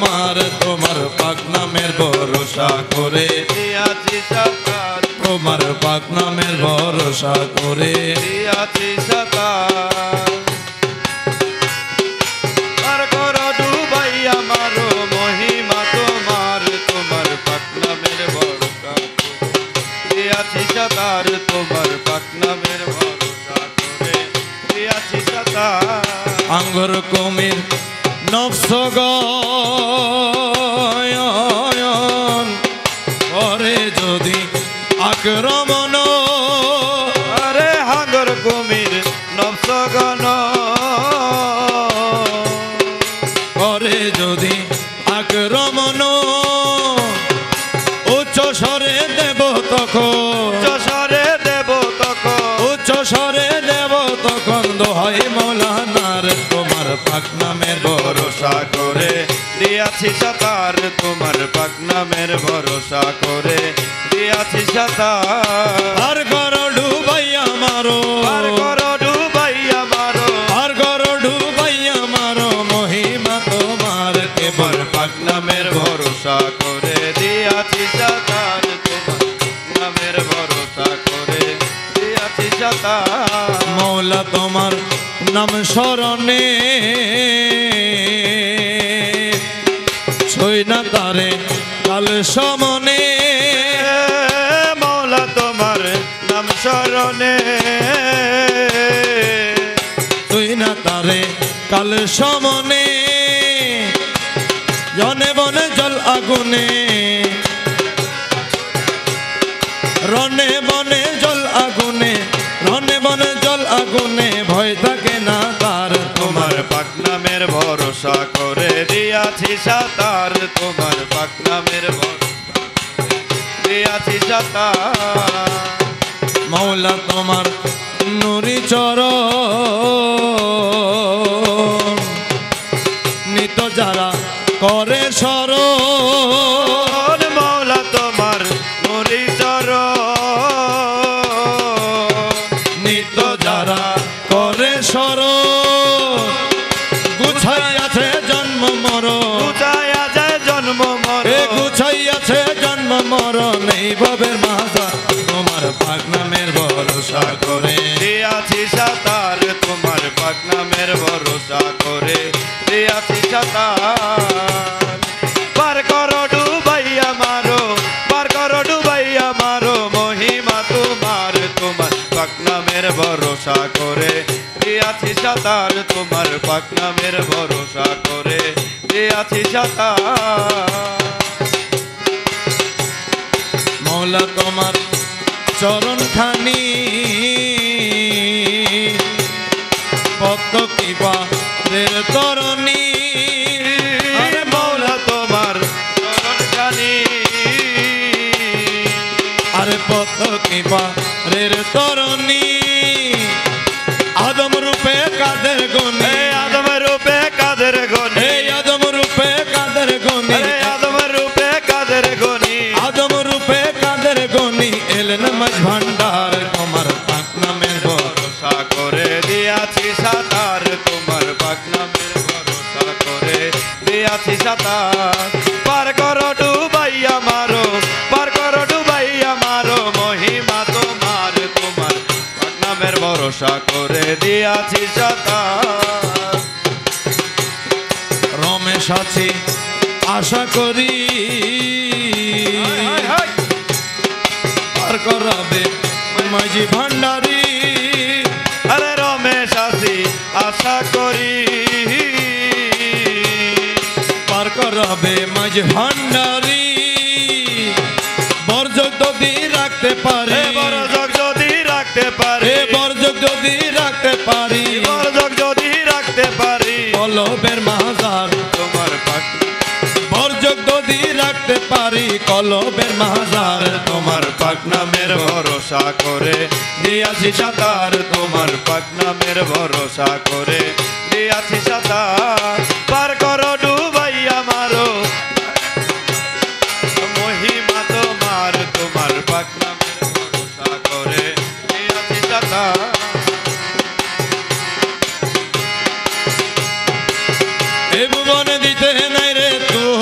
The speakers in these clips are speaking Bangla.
তোমার তোমার পাক নামের ভরসা করে দিয়াছি সাতার তোমার পাক নামের ভরসা করে দিয়াছি সাতার পার করো ডুবাই আমারো মহিমা তোমার তোমার পাক নামের ভরসা দিয়াছি সাতার তোমার পাক নামের ভরসা করে দিয়াছি সাতার আঙ্গুর কুমির নফস গয়ন করে যদি আক্রমণ আরে হাঙ্গর কুমির নবসগণ করে যদি আক্রমণ উচ্চ স্বরে দেব তখন চষরে দেব তখন উচ্চ স্বরে দেব তখন দোহাই মৌলানার তোমার পাক নামের ভরসা ভরসা করে দিয়াছি সাতার তোমার পাক নামের ভরসা করে দিয়াছি সাতার আর ঘর ডুবাই আমারো পার করো ডুবাই আমারো আর ঘর ডুবাই আমারো মহিমা তোমার কেবল পাক নামের ভরসা করে দিয়াছি সাতার তোমার নামের ভরসা করে দিয়াছি সাতার মৌলা তোমার নাম স্মরণে ছই না তারে কাল সমনে মৌলা তোমার নাম স্মরণে তুই না তারে কাল সমনে জনে বনে জল আগুনে রনে বনে জল আগুনে রনে বনে জল আগুনে ভয় থাকে না তার তোমার পাক নামের ভরসা করে দিয়াছি সাতার তোমার পাক নামের ভরসা দিয়াছি সাতার মৌলা তোমার নুরি চরণ নিত যারা করে স্মরণ মৌলা তোমার নুরি চরণ নিত যারা করে স্মরণ গুছাইয়াছে জন্ম মরণ বুঝায়া যায় জন্ম এ মরণ গুছাইয়াছে জন্ম মরণ এই ভবের মাঝা তোমার পাক নামের ভরসা করে দিয়াছি সাতার তোমার পাক নামের ভরসা করে দিয়াছি সাতার পার করো ডুবাইয়া মারো পার করো ডুবাইয়া মারো মহিমা তোমার তোমার পাক নামের ভরসা করে দিয়াছি সাতার তোমার পাক নামের ভরসা করে দিয়াছি সাতার মৌলা তোমার চরণ খানি পদ্ম কিবা রেল তরণী আরে মৌলা তোমার চরণখানি আরে পদ্ম কিবা রেল তরণী আদম রূপে কাদের গুণী এই আদম রূপে কাদের গনি এই আদম রূপে কাদের গুণী আরে আদম রূপে কাদের গনি আদম রূপে কাদের গুণী এলেন মাঝ ভান্ডার তোমার পাক নামের ভরসা করে দিয়াছি সাতার তোমার পাক নামের ভরসা করে দিয়াছি সাতার পার করো ডুবাইয়া মারো পার করো ডুবাইয়া মারো মহিমা তোমার তোমার পাক নামের ভরসা করে দিয়াছি সাতার রমেশ আছে আশা করি পার করাবে মাঝি ভান্ডারি আরে রমেশ আছি আশা করি পার করাবে মাঝি ভান্ডারি বর্জক যদি রাখতে পারি বরজক যদি রাখতে পারি বর্জক যদি রাখতে পারি বরজক যদি রাখতে পারি কলবের মাজার তোমার পাক বর্জক যদি রাখতে পারি কলবের মাজার তোমার পাক নামের ভরসা করে দিয়াছি সাতার তোমার পাক নামের ভরসা করে দিয়াছি সাতার পার করো ডুবাইয়া মারো মহিমা তোমার তোমার পাক নামের ভরসা করে দিয়াছি সাতার এ ভুবন দিতে নাই রে তুই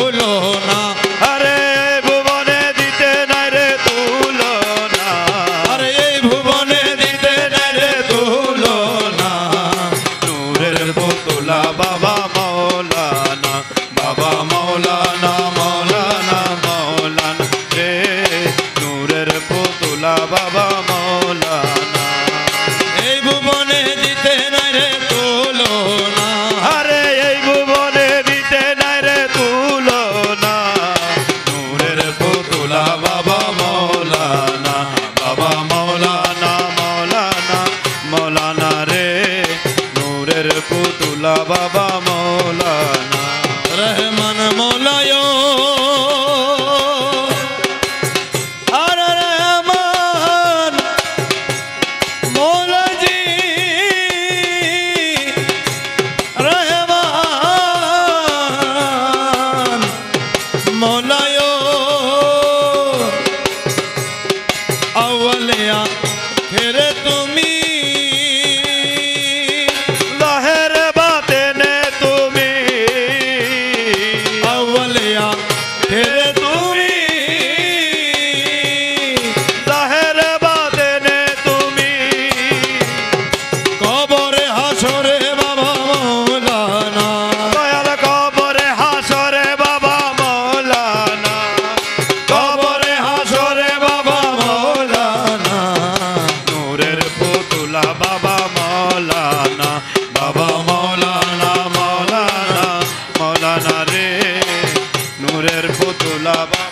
নূরের পুতুলা বাবা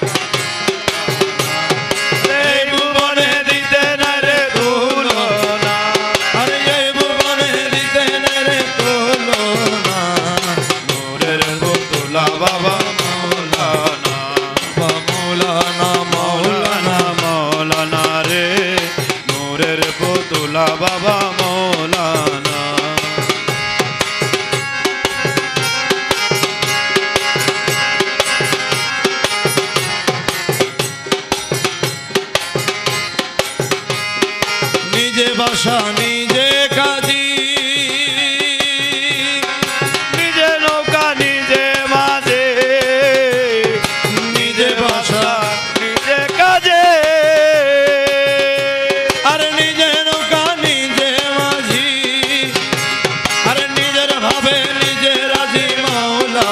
এই ভুবনে দিতে নাই রে তুলনা আরে এই ভুবনে দিতে নাই রে তুলনা নূরের পুতুলা বাবা মৌলানা মৌলানা মৌলানা মৌলানা রে নূরের পুতুলা বাবা মৌলানা নিজে বাসা নিজে কাজী নিজে নৌকা নিজে মাঝে নিজে বাসা নিজে কাজে আরে নিজে নৌকা নিজে মাঝি আরে নিজের ভাবে নিজে রাজি মাওলা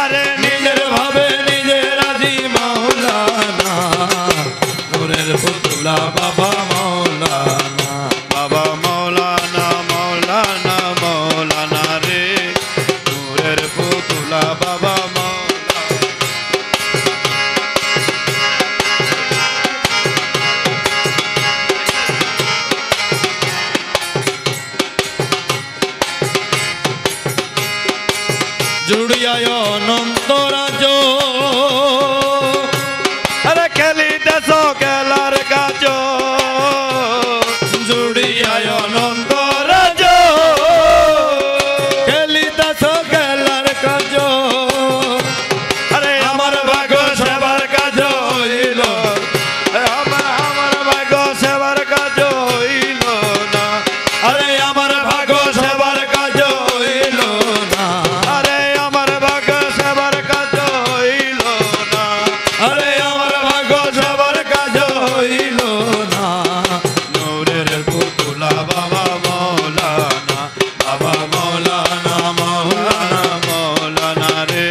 আরে নিজের ভাবে নিজে রাজি মাওলানা নূরের পুতুলা বাবা মাওলানা বাবা মৌলানা মৌলানা মৌলানা রে নূরের পুতুলা বাবা মৌলানা জুড়িয়ায় অনন্ত রাজ আরে খেলিতেছ খেলার কাজ জুড়িয়ায় অনন্ত রাজ খেলিতাছ খেলার কাজ আরে আমার ভাগ্য সেবার কাজ হইল আমার ভাগ্য সেবার কাজ হইল না আরে আমার ভাগ্য সেবার কাজ হইল না আরে আমার ভাগ্য সেবার কাজ হইল না আরে আমার ভাগ্য সেবার কাজ হইল না নূরের পুতুলা বাবা মৌলানা বাবা মৌলানা মৌলানা মৌলানা রে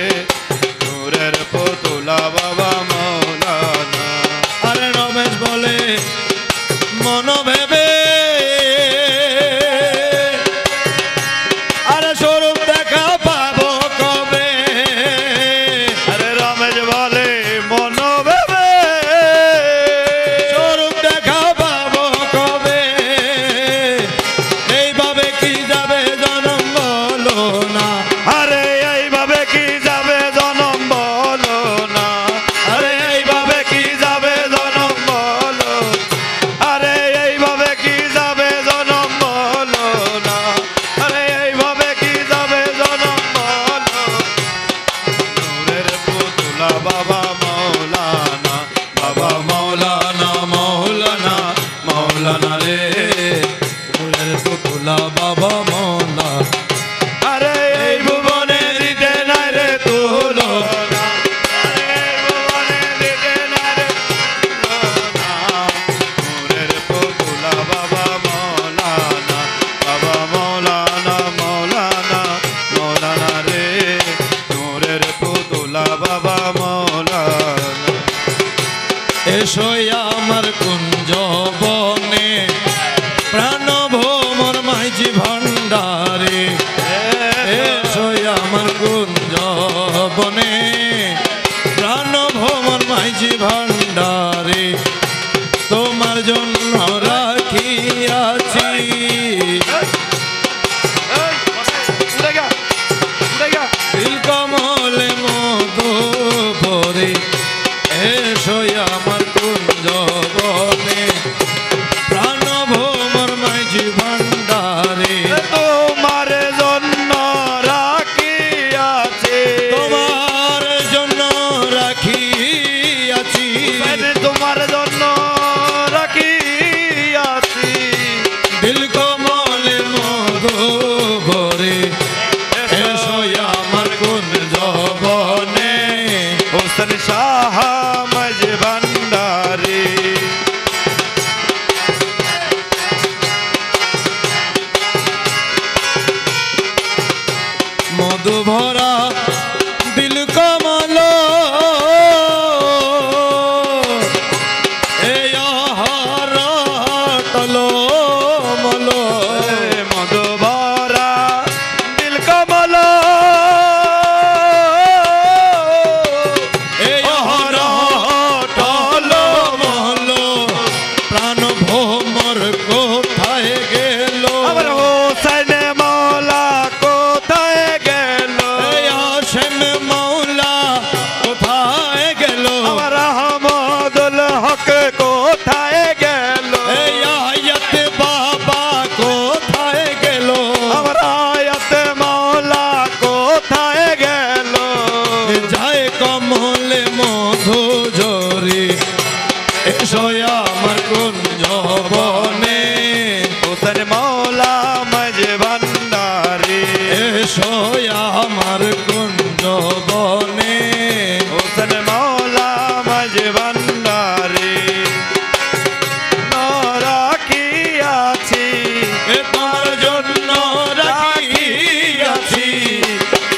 নূরের পুতুলা বাবা মৌলানা আরে রমেশ বলে মন ভেবে আরে স্বরূপ দেখা পাবো কবে আরে রমেশ বলে মন ভেবে স্বরূপ দেখা পাবো কবে এইভাবে কি যাবে জনম বলো না আরে এইভাবে কি যাবে জনম বলো না আরে এইভাবে কি যাবে জনম বলো আরে এইভাবে কি যাবে জনম বলো না আরে এইভাবে কি যাবে জনম বলো নূরের পুতুলা বাবা মৌলানা বাবা মৌলানা মৌলানা মৌলানা রে নূরের পুতুলা বাবা মৌলা আরে এই ভুবনে দিতে নাই রে তুলনা আরে এই ভুবনে দিতে নাই রে তুলনা নূরের পুতুলা বাবা মৌলানা মৌলানা মৌলানা রে নূরের পুতুলা বাবা মৌলানা এসো আমার কুঞ্জ বনে প্রাণ ভোমর মাঝি ভান্ডারে এসো আমার কুঞ্জ বনে প্রাণ ভোমর মাঝি ভান্ডারে তোমার জন্য রাখিয়াছি দিল কমলে মধু ভরে এসো আমার কুঞ্জ বনে প্রাণ ভোমর মাঝি ভান্ডারে তোমার জন্য রাখিয়াছি তোমার জন্য রাখিয়াছি তোমার জন্য রাখিয়াছি দিল কমলে মধু ভরে এসো আমার কুঞ্জ বনে হোসেন শাহ মাঝ ভান্ডারি মধু ভরা দিল কমল যায় কমলে মধু ঝরি এসো আমার কুঞ্জ বনে হোসেন মৌলা মজ ভান্ডারি এসো আমার কুঞ্জ বনে হোসেন মৌলা মজ ভান্ডারি রাখিয়াছি তোমার জন্য রাখিয়াছি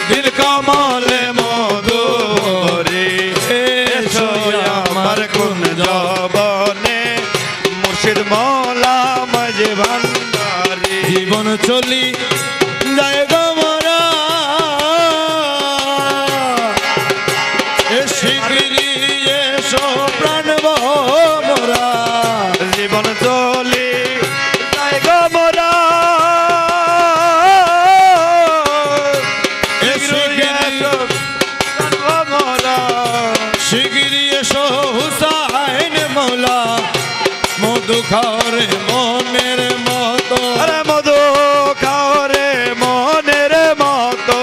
দিল কমলে মধু ভরে এসো আমার কুঞ্জ বনে মুর্শিদ মৌলা মজ ভান্ডারি জীবন চলি যায় গো মোরা শিগগিরি এসো প্রাণ মোরা জীবন চলি যায় গো মোরা শিগগিরি এসো হুসাইন মৌলা মধু খাওরে মনের মতো আরে মধু খাওরে মনের মতো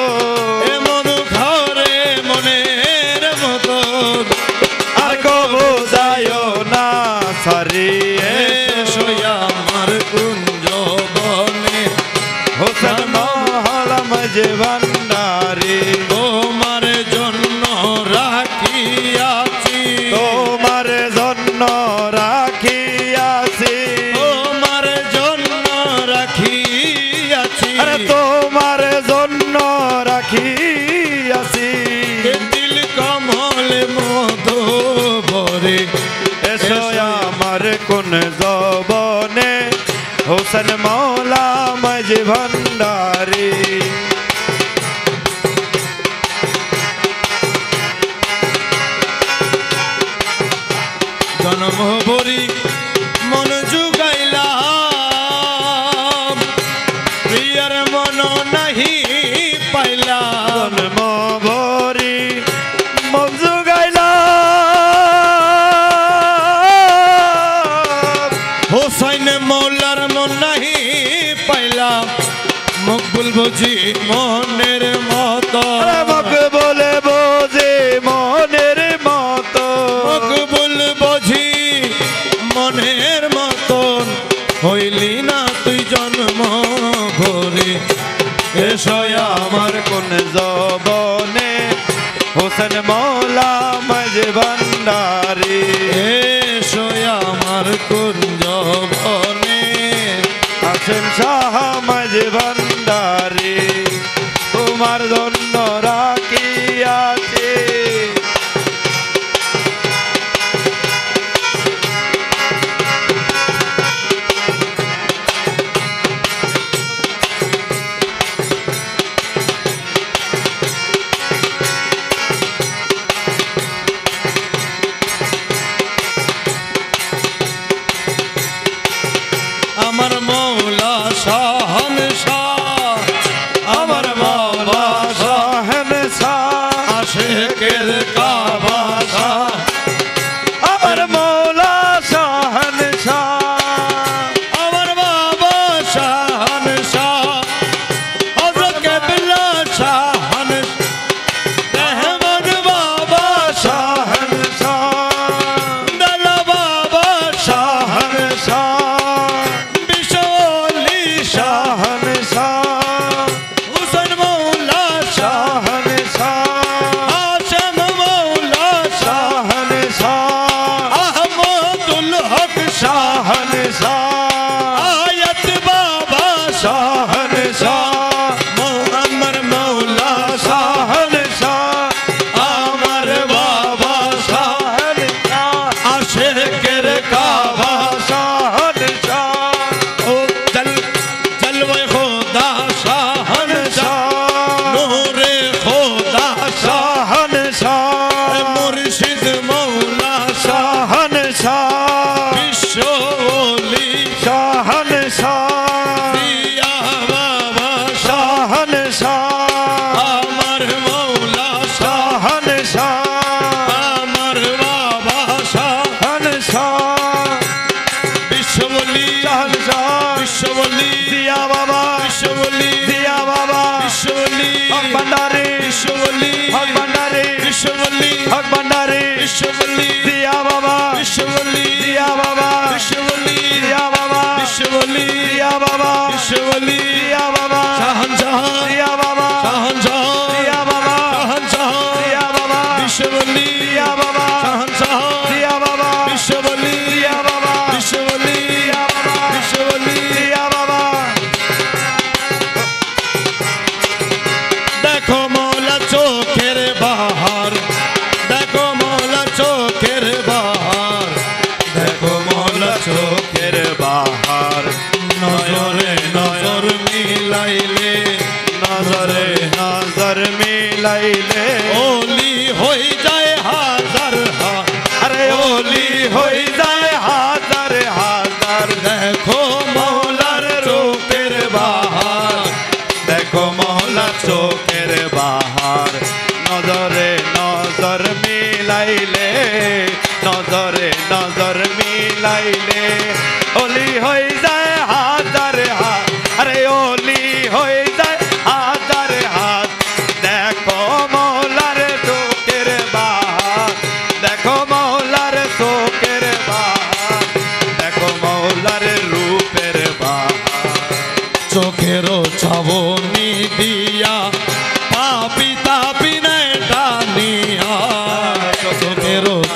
এ মধু খাওরে মনের মতো আর কবু যায় না সারি এসো আমার কুঞ্জ বনে হোসেন মহলা মজে ভান্ডারি তোমার জন্য রাখিয়াছি তোমার জন্য রাখিয়াছি তোমার জন্য রাখিয়াছি আরে তোমার জন্য রাখিয়াছি দিল কমলে মধু ভরে এসো আমার কোন জবনে হোসেন মৌলা মজ ভান্ডারি জন্ম ভরি মন যুগাইলাম প্রিয়ার মন নাহি পাইলাম জন্ম ভরি মন জুগাইলা হোসাইন মৌলার মন নাহি পাইলাম মকবুল বুঝি মনের মতো বলে বোঝে মনের মতো মকবুল বুঝি মনের মতন হইলি না তুই জন্ম ভরে এসো আমার কোন জবনে হোসেন মৌলা মজ ভান্ডারি এসো আমার কুঞ্জ বনে আসেন শাহ মজ ভান্ডারি তোমার জন্য রাখিয়াছি আমার মৌলা শাহনশাহ আমার মৌলা শাহেনশাহ আশেকের কাবা শাহ আমার মৌলা শাহেনশাহ আমার বাবা শাহনশাহ হযরত কেবলা শাহনশাহ রহমান বাবা শাহেনশাহ দালা বাবা শাহেনশাহ বিশালি শাহ শাহেনশাহ হুসেন মৌলা শাহ শাহেনশাহ আশম মৌলা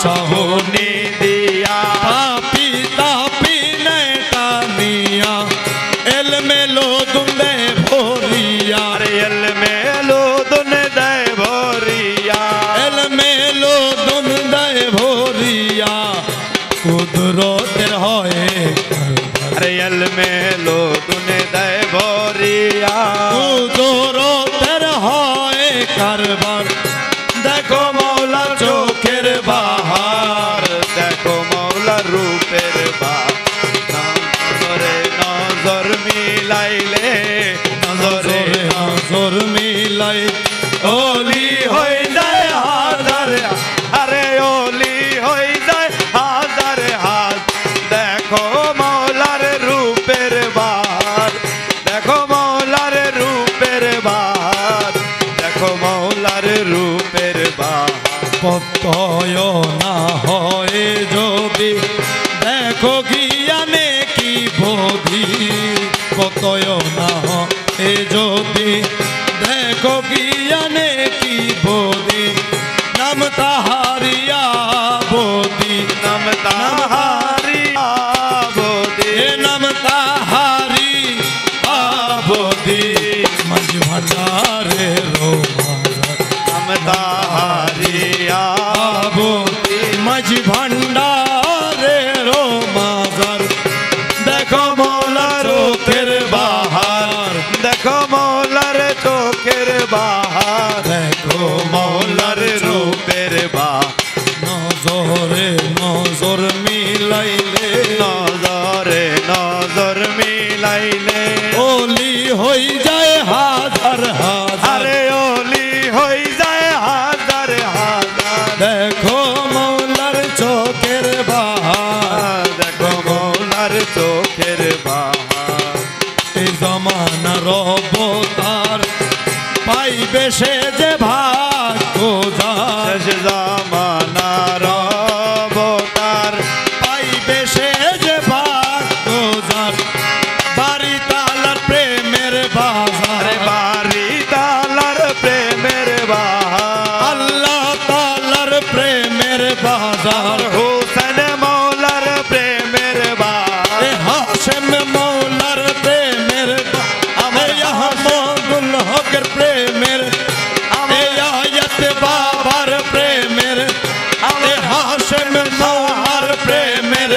চাহনি দিয়া তাপি তাপি নেটা নিয়া এলমেলো দুন্দে ভরিয়া আরে এল মেলো দুন দেয় ভরিয়া এলমেলো দুন্দে ভরিয়া কুদরতের হয় আরে এল মেলো দুন দেয় ভরিয়া কুদরতের হয় কারবার দেখো মৌলা চোখের বাহার দেখো মৌলা রূপের নজরে নজর মিলাইলে নজরে নজর মিলাই ওলি হয়ে যায় হাজার আরে ওলি হয়ে যায় হাজার হাত দেখো মৌলার রূপের বাহার দেখো মৌলার রূপের বাহার দেখো মৌলার রূপের বাহার পতয় না হয় যদি দেখো গিয়ানে কি বোধি পতয় না হয় যদি দেখো গিয়ানে কি বোধি নাম তাহারিয়া বোধি নাম তাহারি আবদি এ নাম তাহারি আবোধি মাঝ ভান্ডারে রোমাজার নাম তাহারি আবোধি মাঝ ভান্ডারে রোমাজার দেখো মৌলা চোখের বাহার দেখো মৌলার চোখের বাহার দেখো মৌলার রূপের বাহার নজরে নজর মিলাইলে নজরে নজর মিলাইলে ওলি হই যায় হাজার হাজার আরে ওলি হয়ে যায় হাজার হাজার দেখো মৌলার চোখের বাহার দেখো মৌলার চোখের বাহার এই জমানার অবতার পাইবে সে যে ভাগ্য যার শেষ জামানার অবতার পাইবে সে যে ভাগ্য যার বাড়ি তালার প্রেমের বাজার আরে বাড়ি তালার প্রেমের বাহার আল্লাহ তালার প্রেমের বাজার হোসেন মৌলার প্রেমের বাহার এ হাশেম মৌলার প্রেমের আমার আহমদুল হকের প্রেমের এ আয়াত বাবার প্রেমের এ হাশেম মৌলার প্রেমের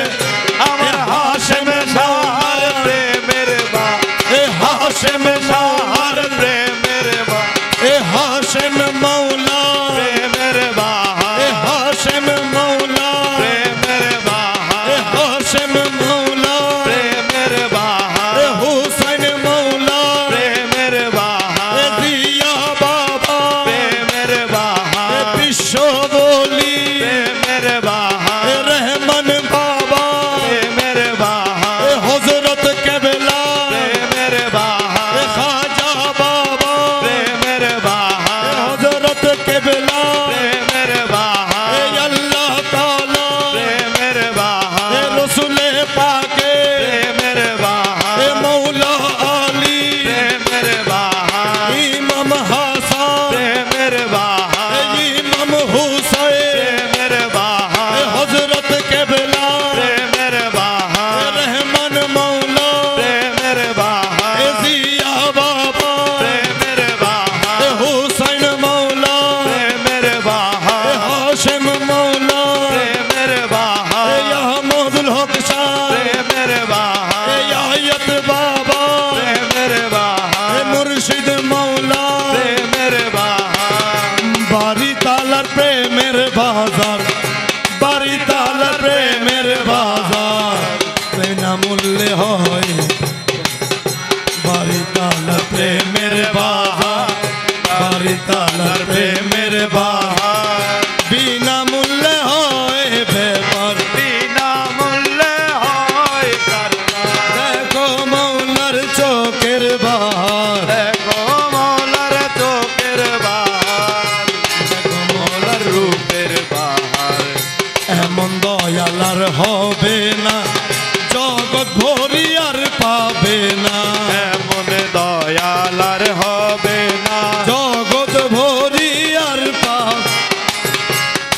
আমার হাশেম শাহর প্রেমের বাহার এ হাশেম শাহর প্রেমের বাহার এ হাশেম মৌলা প্রেমের এ বাহার হাশেম মৌলা প্রেমের বাহার এ হাশেম মৌলা প্রেমের বাহার এ হুসাইন মৌলা প্রেমের বাহার এ দিয়া বাবা প্রেমের এ বাহার বিশ্ব বলি প্রেমের বাহার এ রহমান বাবা প্রেমের বাহার এ হযরত কেবলা প্রেমের এ বাহার খাজা বাবা প্রেমের এ বাহার হযরত কেবলা প্রেমের এ বাহার আল্লাহ তাআলা প্রেমের বাহার এ রসুলে পাকে প্রেমের এ বাহার মৌলা আলী প্রেমের বাহার ইমাম হাসান প্রেমের এ বাহার ইমাম হুসাইন প্রেমের এ বাহার হযরত কেবলা প্রেমের এ বাহার রহমান মৌলা প্রেমের এ বাহার জিয়া বাবা প্রেমের এ বাহার হুসাইন মৌলা প্রেমের এ বাহার হাশেম মৌলা প্রেমের এ বাহার আহমদুল হক শাহ প্রেমের এ বাহার আয়াত বাবা প্রেমের এ বাহার মুর্শিদ মৌলা প্রেমের বাহার বাড়ি তালার প্রেমের বাজার বাড়ি তালার প্রেমের বাজার বিনামূল্যে হয় বাড়ি তালার প্রেমের বাজার বাড়ি তালার প্রেমের বাজার বিনামূল্যে হয় ব্যাপার বিনা মূল্যে হয় কারবার দেখো মৌলার চোখের বাহার দেখো মৌলার চোখের বাহার দেখো মৌলার রূপের বাহার এমন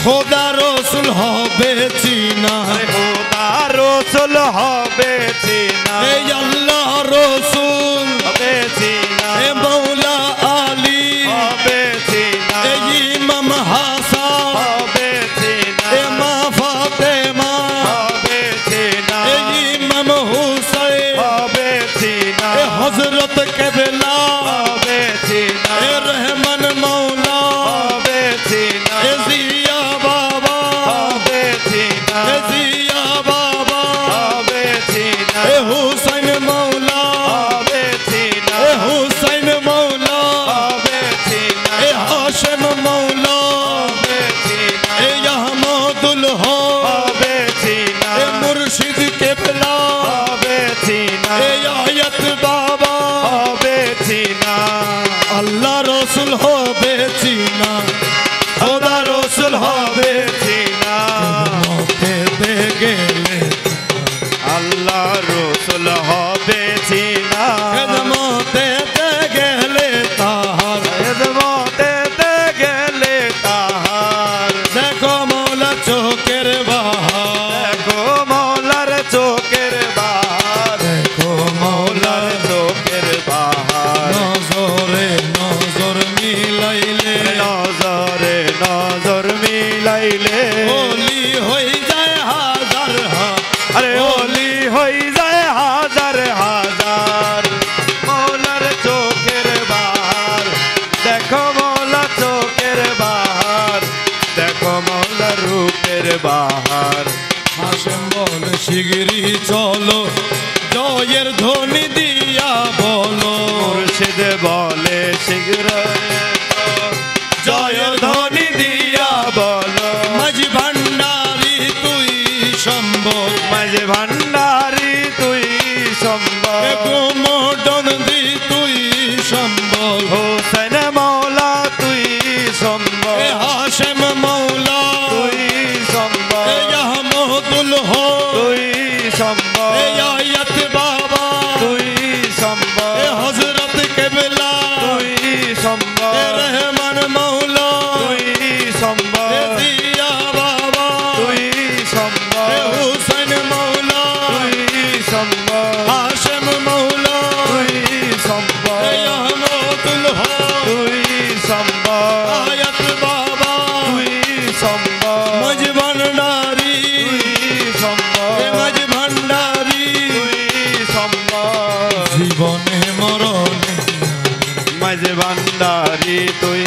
খোদা রসুল হবে চিনা খোদা রসুল হবে চিনা এই আল্লাহ রসুল হবে চিনা এ মৌলা আলী হবে চিনা এই ইমাম হাসান হবে চিনা এ মা ফাতেমা হবে চিনা এই ইমাম হুসাইন হবে চিনা এ হযরত কেবলা হবে চিনা এ রহমান মৌলা হবে চিনা এ জিয়া বাবা হবে চিনা এ জিয়া বাবা হবে চিনা এ হুসাইন মৌলা হবে চিনা এ হুসাইন মৌলা হবে চিনা এ হাশেম মৌলা হবে চিনা এ আহমদুল হক হবে চিনা এ মুর্শিদ কেবলা হবে চিনা এ আয়াত বাবা হবে চিনা আল্লাহ রসুল হবে চিনা খোদা রসুল হবে চিনা পেতে গেলে আল্লাহ রসুল হবে চিনা খেদমতেতে গেলে তাহার খেদমতেতে গেলে তাহার দেখো মৌলা চোখের বাহার দেখো মৌলার চোখের বাহার দেখো মৌলার চোখের বাহার নজরে নজর মিলাইলে নজরে নজর মিলাইলে ওলি হয়ে যায় হাজার আরে ওলি হই যায় হাজার হাজার মৌলার চোখের বাহার দেখো মৌলা চোখের বাহার দেখো মৌলার রূপের বাহার হাসেম বলে শিগরি চলো জয়ের ধ্বনি দিয়া বলো মুর্শিদ বলে শীঘ্র জয় ধ্বনি দিয়া বলো মাঝি ভান্ডারি তুই সম্বল মাঝে ভান্ডারি তুই সম্বল গোমডন দি তুই সম্বল হোসেন মৌলা তুই সম্বল এ হাসেম মৌলা তুই সম্বল এ আহমদুল হক তুই সম্বল এ আয়াত বাবা তুই সম্বল এ হযরত কেবলা তুই সম্বল এ রহমান মৌলা তুই সম্বল এ জিয়া বাবা তুই সম্বল এ হুসাইন মৌলা তুই সম্বল হাসেম মৌলা তুই সম্বল এ আহমদুল হক তুই সম্বল আয়াত বাবা তুই সম্বল মাঝ ভান্ডারি তুই সম্বল এ মাঝ ভান্ডারি তুই সম্বল জীবনে মরণে মাঝে ভান্ডারি তুই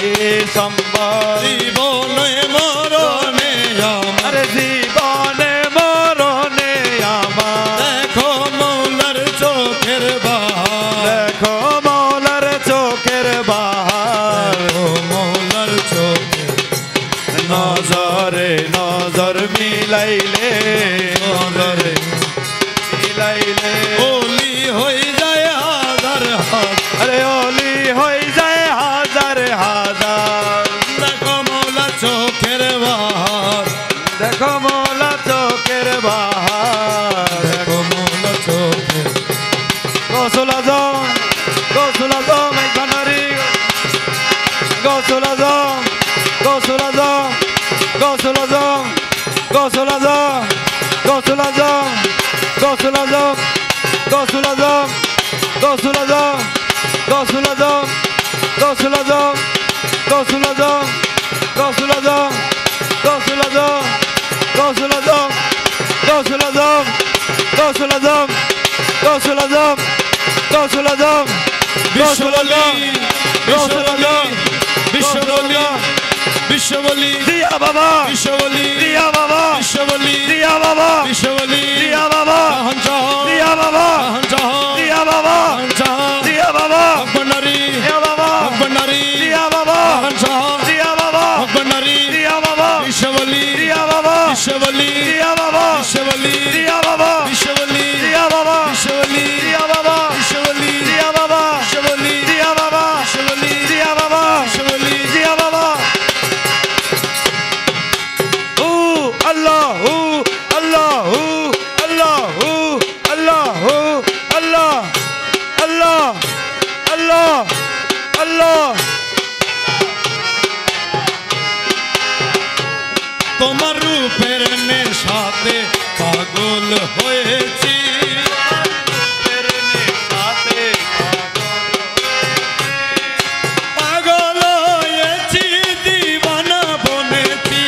সম্বল জীবনে মরণে আমার আরে জীবনে মরণে আমার দেখো মৌলার চোখের বাহার দেখো মৌলার চোখের বাহার দেখো মৌলার চোখের নজরে নজর মিলাইলে নজরে মিলাইলে ওলি হয়ে যায় হাজার হাজার আরে ওলি হয়ে যায় হাজার হাজার দেখো মৌলা চোখের বাহার দেখো মৌলা চোখের বাহার দেখো মৌলা চোখের গোসল আজম গোসল আজম এই ভান্ডারি গোসল আজম গোসল আজম গোসল আজম গোসল আজম গোসল আজম গোসল আজম গোসল আজম গোসল আজম গোসল আজম গোসল আজম গোসল আজম গোসল আজম গোসল আজম গোসল আজম গোসল আজম গোসল আজম গোসল আজম গোসল আজম বিশ্ববলি বিশ্ববলি বিশ্ববলি বিশ্ববলি দিয়া বাবা বিশ্ববলি দিয়া বাবা বিশ্ববলি দিয়া বাবা বিশ্ববলি দিয়া বাবা হঞ্চাহ দিয়া বাবা হঞ্চাহ দিয়া বাবা হঞ্চাহ দিয়া বাবা আকবনারি দিয়া বাবা আকবনারি দিয়া বাবা হঞ্চাহ দিয়া বাবা আকবনারি দিয়া বাবা বিশ্ববলি দিয়া বাবা বিশ্ববলি দিয়া বাবা বিশ্ববলি দিয়া বাবা বিশ্ববলি দিয়া বাবা বিশ্ববলি দিয়া বাবা বিশ্ববলি দিয়া বাবা বিশ্ববলি দিয়া বাবা বিশ্ববলি দিয়া বাবা বিশ্ববলি দিয়া বাবা আল্লাহ আল্লাহ আল্লাহ আল্লাহ আল্লাহ আল্লাহ আল্লাহ আল্লাহ তোমার রূপের নেশাতে পাগল হয়েছি, রূপের নেশাতে পাগল হয়েছি, দিওয়ানা বনেছি।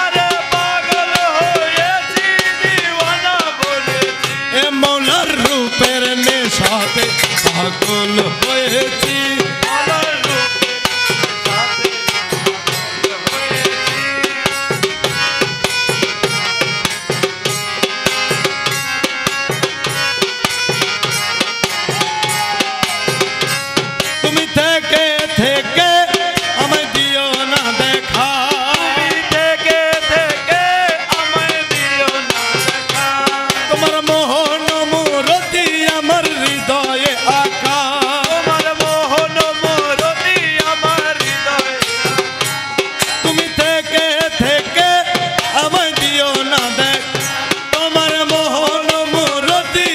আরে পাগল হয়েছি, দিওয়ানা বনেছি। এ মৌলার রূপের নেশাতে পাগল হয়েছি। আমার রূপের নেশাতে পাগল হয়েছি। তুমি থেকে থেকে আমায় দিও না দেখা, তুমি থেকে থেকে আমায় দিও না দেখা। তোমার মোহন মূরতি আমার হৃদয়ে আঁকা। তোমার মোহন মূরতি আমার হৃদয়ে। তুমি থেকে থেকে আমায় দিও না দেখ, তোমার মোহন মূরতি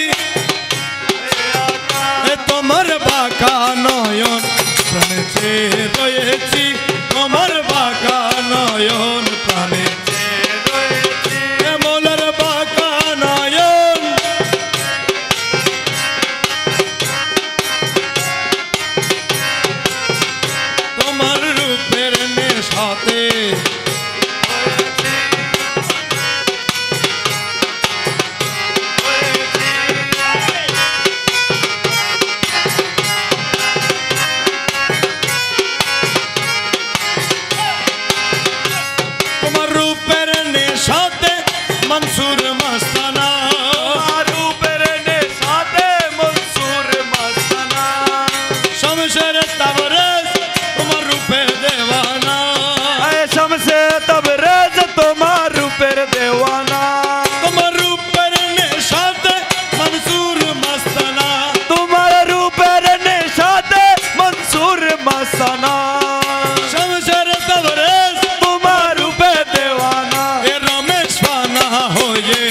এ তোমার বাঁকা নয়ন প্রাণে চেয়ে রয়েছি, তোমার বাঁকা নয়ন প্রাণে চেয়ে রয়েছি। এ মৌলার বাঁকা নয়ন। তোমার রূপের নেশাতে তোমার রূপের নেশাতে মনসুর মস্তানা, তোমার রূপের নেশাতে মনসুর মস্তানা। শমশের তাবরেজ তোমার রূপে দেওয়ানা। আয় শমসে তবরেজ তোমার রূপের দেওয়ানা। তোমার রূপের নেশাতে মনসুর মস্তানা, তোমার রূপের নেশাতে মনসুর মস্তানা। শমশের তাবরেজ তোমার রূপে দেওয়ানা। এ রমেশ পানা হয়ে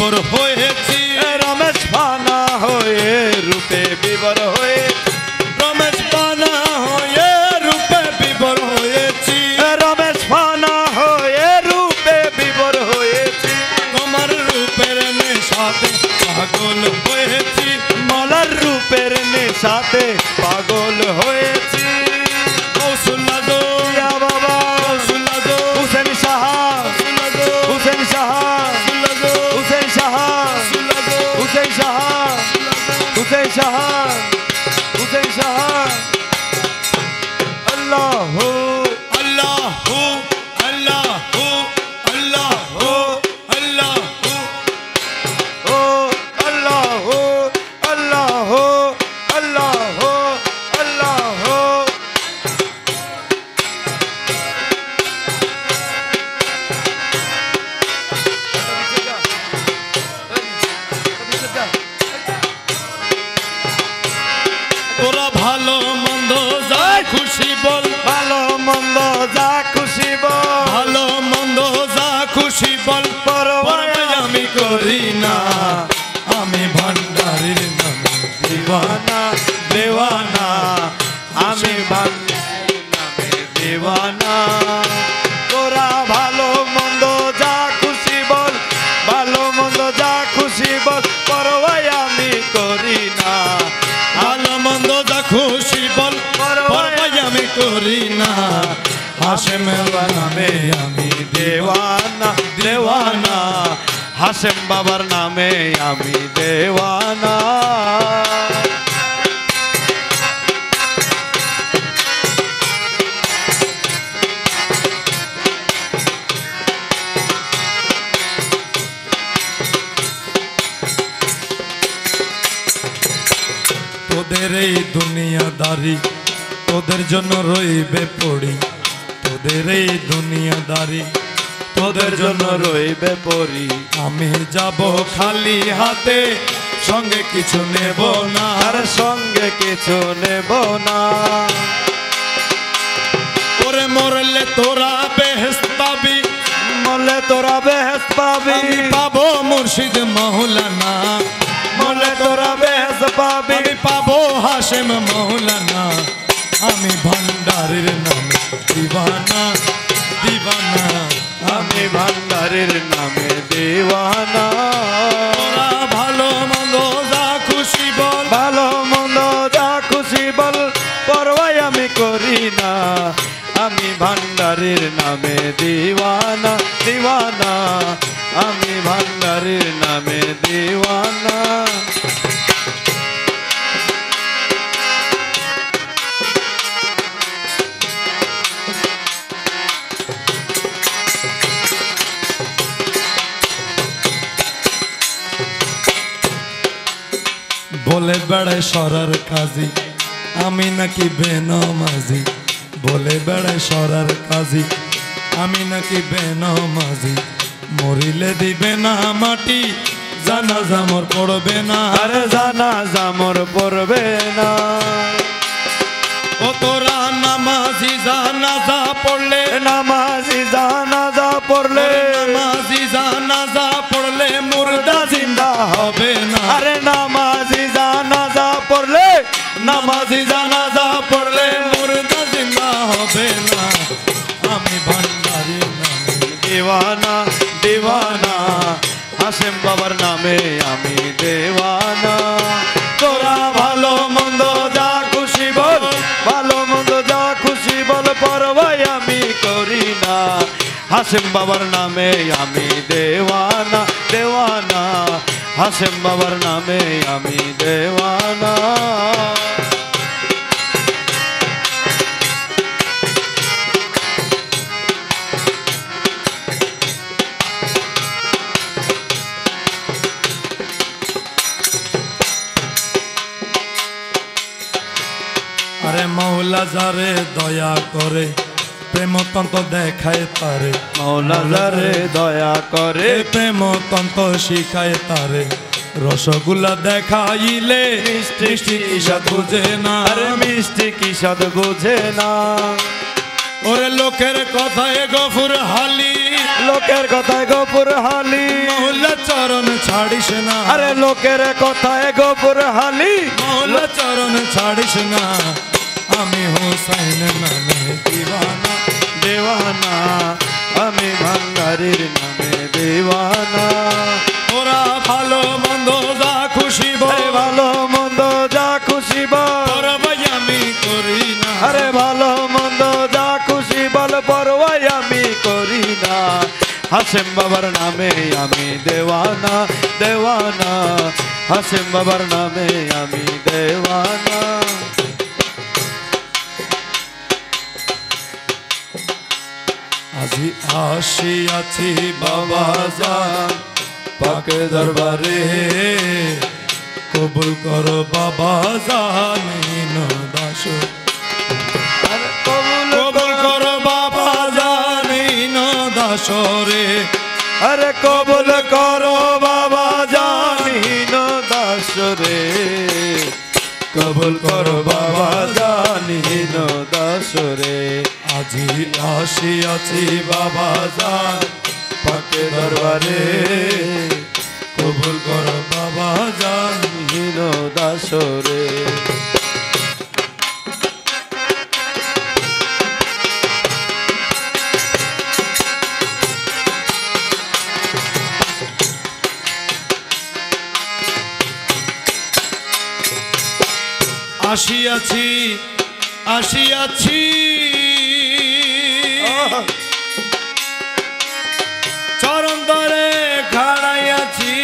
বিভোর হয়েছি রমেশ ফানা হয়ে রূপে বিভোর হয়েছি রমেশ পানা হয়ে রূপে বিভোর হয়েছি রমেশ ফানা হয়ে রূপে বিভোর হয়েছি তোমার রূপের নেশাতে পাগল হয়েছি মলার রূপের নেশাতে পাগল হয়েছি কৌশল্যা গো ইয়া বাবা কৌশল্যা গো হুসেন সাহা কৌশল্যা গো হুসেন সাহা কৌশল্যা গো হুসেন সাহা কৌশল্যা গো হুসেন সাহা হুসেন সাহা হুসেন সাহা আল্লাহ আল্লাহু আল্লাহু আল্লাহু আল্লাহু ও আল্লাহ আল্লাহ আল্লাহ আল্লাহ তোরা ভালো মন্দ যা খুশি বল ভালো মন্দ যা খুশি বল ভালো মন্দ যা খুশি বল পরোয়া আমি করি না আমি ভান্ডারির নামে দিওয়ানা দেওয়ানা আমি ভান্ডারির নামে দেওয়ানা তোরা ভালো মন্দ যা খুশি বল ভালো মন্দ যা খুশি বল পরোয়াই আমি করি না ভালো মন্দ যা খুশি বল পরোয়া আমি করি না হাশেম নামে আমি দেওয়ানা দেওয়ানা হাশেম বাবার নামে আমি দেওয়ানা তোদের এই দুনিয়াদারি তোদের জন্য রইবে পড়ি তোদের এই দুনিয়াদারি তোদের জন্য রইবে পরি আমি যাব খালি হাতে সঙ্গে কিছু নেব না আর সঙ্গে কিছু নেব না ওরে মরলে তোরা বেহেশত পাবি মরলে তোরা বেহেশত পাবি আমি পাবো মুর্শিদ মাওলানা মরলে তোরা বেহেশত পাবি আমি পাবো হাশেম মাওলানা আমি ভান্ডারির নামে দিওয়ানা দিওয়ানা আমি ভান্ডারির নামে দেওয়ানা তোরা ভালো মন্দ যা খুশি বল ভালো মন্দ যা খুশি বল পরোয়াই আমি করি না আমি ভান্ডারির নামে দিওয়ানা দিওয়ানা আমি ভান্ডারির নামে দিওয়ানা বলে বেড়ায় সরার কাজী আমি নাকি বেনমাজি বলে বেড়ায় সরার কাজী আমি নাকি বেনমাজি মরিলে দিবে না মাটি জানাজা মোর পড়বে না আর জানাজা মোর পড়বে না ও তোরা নামাজি জানাজা পড়লে নামাজি জানাজা পড়লে নামাজি জানাজা পড়লে মুর্দা জিন্দা হবে না আরে নামাজি জানাজা পড়লে নামাজি জানাজা পড়লে মুর্দা জিন্দা হবে না আমি ভান্ডারির নামে দেওয়ানা দেওয়ানা হাশেম বাবার নামে আমি দেওয়ানা তোরা ভালো মন্দ যা খুশি বল ভালো মন্দ যা খুশি বল পরোয়াই আমি করি না হাশেম বাবার নামে আমি দেওয়ানা দেওয়ানা হাশেম বাবার নামে আমি দেওয়ানা আরে মৌলা যারে দয়া করে প্রেমতন্ত্র দেখায় তারে মৌলা যারে দয়া করে প্রেমতন্ত্র শিখায় তারে রসগোল্লা দেখাইলে মিষ্টি কি স্বাদ বুঝে না আরে মিষ্টি কি স্বাদ বুঝে না ওরে লোকের কথায় গফুর হালি, লোকের কথায় গোপুর হালি, মহল্লা চরণ ছাড়িস না, আরে লোকের কথায় গোপুর হালি, মহল্লা চরণ ছাড়িস না। আমি হোসাইন নামে দিওয়ানা, দেওয়ানা, আমি ভাঙ্গারির নামে দেওয়ানা। ওরা ভালো মন্দ যা খুশি বল, ভালো মন্দ যা খুশি বল, পরবাই আমি করি না, আরে ভালো মন্দ যা খুশি বল, পরোয়াই আমি করি না। হাসেম বাবার নামে আমি দেওয়ানা, দেওয়ানা, হাসেম বাবার নামে আমি দেওয়ানা। আজি আসিয়াছি বাবা জান পাকে দরবারে, কবুল করো বাবা জান দাস, আরে কবুল কবুল করো বাবা জান দাসরে, আরে কবুল করো বাবা জানিন দাস রে, কবুল করো বাবা জানিন দাস রে। আজি আসিয়াছি বাবা জান পাকে দরবারে, কবুল করো বাবা জান জানিন দাস রে। আসিয়াছি আসিয়াছি চরণ ধরে খাড়াইয়াছি,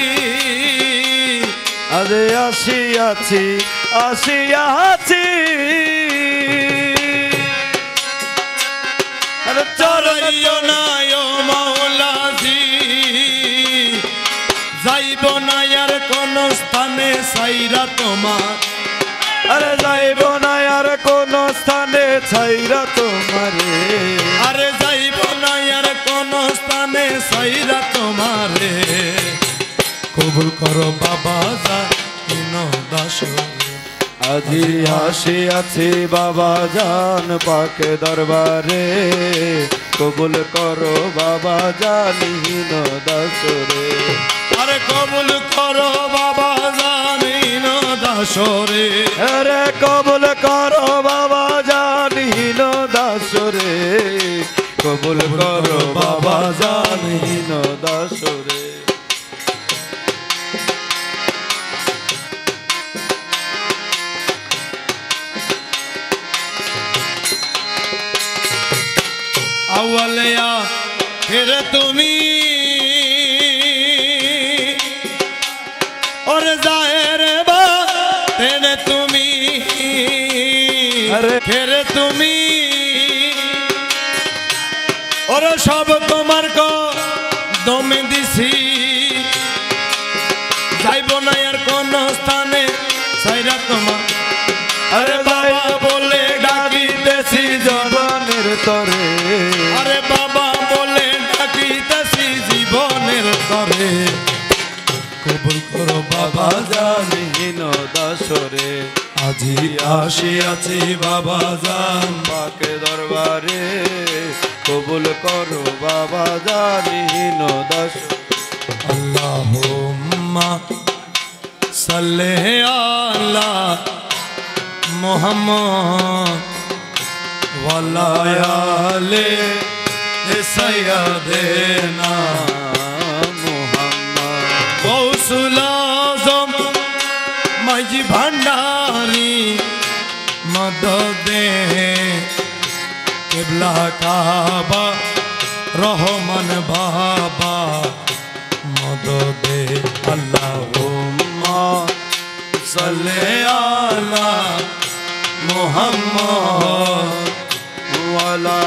আরে আসিয়াছি আসিয়াছি, আরে চড়াইও না ও মাওলাজি, যাইব না আর কোন স্থানে সাইরা তোমার, আরে যাইব না আর কোন স্থানে ছাইরা তোমারে, আরে যাইব না আর কোন স্থানে সাইরা তোমারে, কবুল করো বাবা জান দাস। আজি আসিয়াছি বাবা জান পাকে দরবারে, কবুল করো বাবা জানিন দাস রে, আরে কবুল করো বাবা জানিন দাসরে, আরে কবুল করো বাবা জানিন দাস রে, কবুল করো বাবা জানিন দাস রে। আউয়ালিয়া ফির তুমি और जाहिर बातें তুমি আরে फिर তুমি और সব তোমার কো দম দিছি, যাইব না আর কোন স্থানে সাইরা তোমার, আরে বাবা বলে ডাকিতেছি জবানের তরে, আরে বাবা বলে ডাকিতেছি জীবনের তরে, কবুল করো বাবা জানিন দাস রে। আজি আসিয়াছি বাবা জান পাকে দরবারে, কবুল করো বাবা জানিন দাস। আল্লাহুম্মা সাল্লি আলা মুহাম্মদ ওয়ালা আলি সাইয়্যিদিনা মুহাম্মদ গৌসুল আজম মাঝি ভান্ডারি মদদে কিবলা কাবা রহমান বাবা মদদে, আল্লাহুম্মা সাল্লি আলা মুহাম্মদ ওয়ালা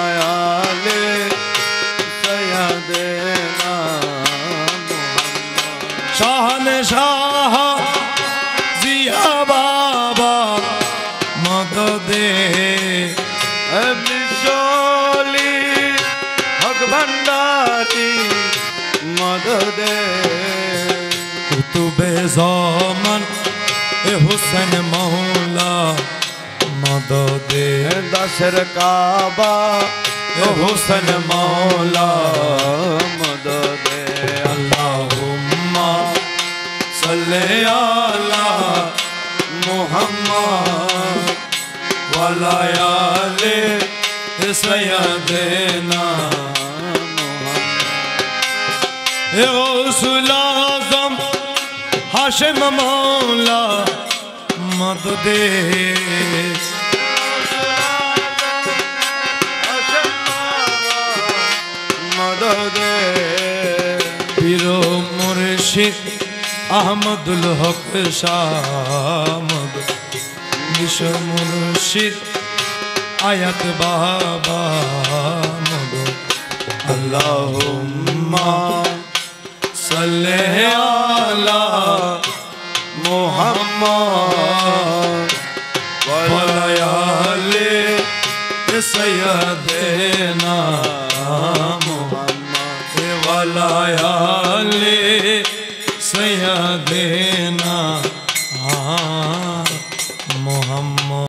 আলি সাইয়্যিদিনা মুহাম্মদ। শাহনশাহ জিয়া বাবা মদদে, বিশলি হক ভান্ডারি মদদে, কুতুবে জামান এ হুসেন মৌলা মদদে, দাসের কাবা हुसन मौला मदद अल्लाहुम्मा सल्ले अला मुहम्मद वाला आले सय्यदना मुहम्मद गौसुल आज़म हाशिम मौला मदद पीरो मुर्शिद अहमदुल हक शामद निश मुर्शिद आयत बाबा मद अल्लाहुम्मा सल्ले अला मुहम्मद वला आले सय्यदना मुहम्मद वला आले सय्यदना